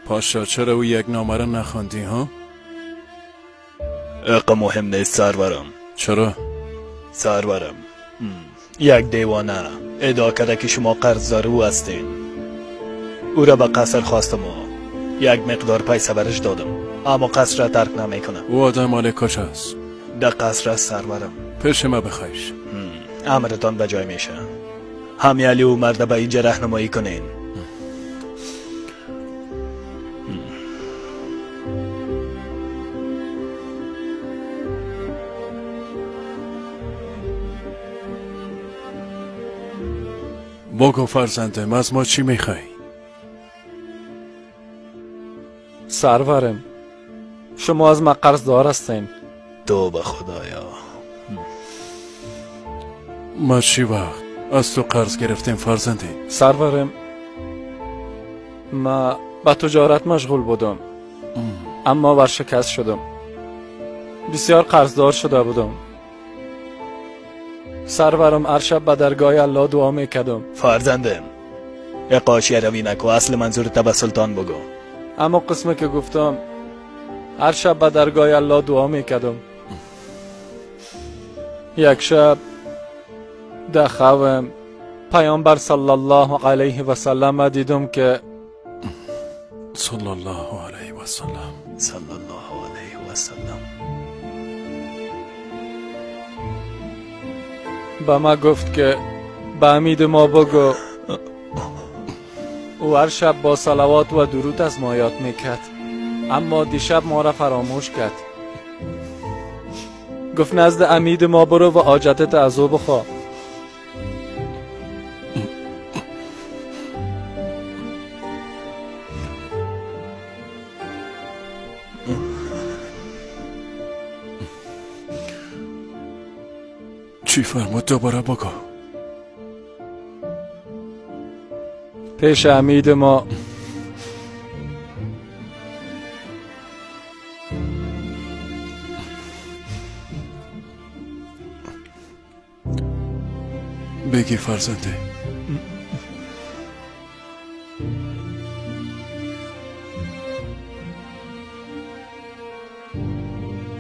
پاشا چرا او یک نامه را نخواندی ها؟ اقا مهم نیست سرورم. چرا؟ سرورم یک دیوانه ادعا کرده که شما قرضدار او هستین. او را به قصر خواستم و یک مقدار پیسه برش دادم، اما قصر را ترک نمیکنه. او آدم مال کجا است؟ در قصر است سرورم. پیش ما بخواهیش. امرتان به جای میشه. همیالی او مرد به اینجا رهنمایی کنین. بگو فرزندم از ما چی میخوای؟ سرورم شما از ما قرضدار هستین. تو به خدایا. ما چی وقت از تو قرض گرفتیم فرزندی؟ سرورم ما با تجارت مشغول بودم اما ورشکست شدم. بسیار قرضدار شده بودم. سرورم هر شب به درگاه الله دعا میکردم. فرزندم اقاشی روی نکو، اصل منظورت به سلطان بگو. اما قسمه که گفتم هر شب به درگاه الله دعا میکردم. یک شب در خوابم پیامبر صلی الله علیه و سلم دیدم که صلی الله علیه و سلم صلی الله علیه و سلم به ما گفت که به امید ما بگو. او هر شب با صلوات و درود از ما یاد میکرد اما دیشب ما را فراموش کرد. گفت نزد امید ما برو و حاجتت از او بخواه. چی فرمود دوباره بگو. پیش امید ما بگی فرزنده.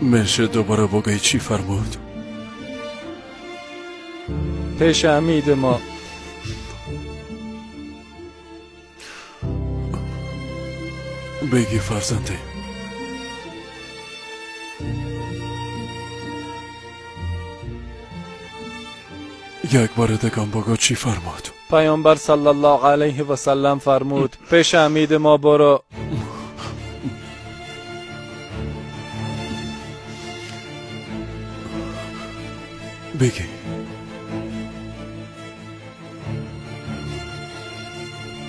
میشه دوباره بگی چی فرمود؟ پیش امید ما بگی فرزنده. یک بار دگان بگو چی فرمود؟ پیامبر صلی الله علیه و سلم فرمود پیش امید ما برو. بگی.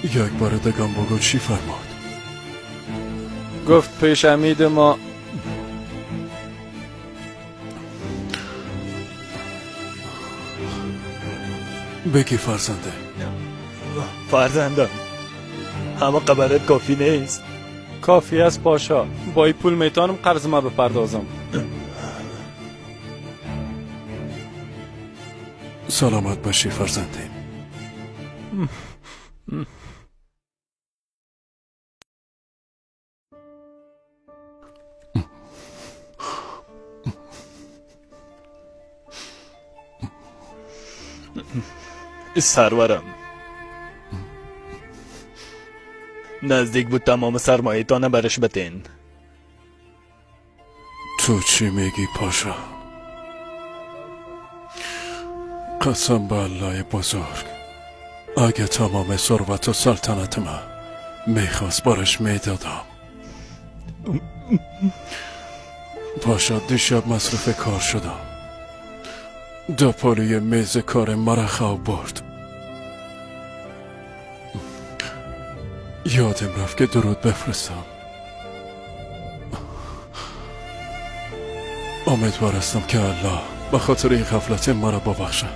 یک بار دگان بگو چی فرمود؟ گفت پیش امید ما بگی فرزنده. فرزندم اما قبرت کافی نیست. کافی است پاشا، با این پول میتونم قرض ما بپردازم. سلامت باشی فرزنده. سرورم نزدیک بود تمام سرمایه‌تان برش بتین. تو چی میگی پاشا؟ قسم به الله بزرگ، اگه تمام ثروت و سلطنت ما میخواست برش میدادم. پاشا دیشب مصرف کار شدم، دو پلوی میز کار مرا خواب برد. یادم رفت که درود بفرستم. امیدوار هستم که الله به خاطر این غفلت مرا ببخشه.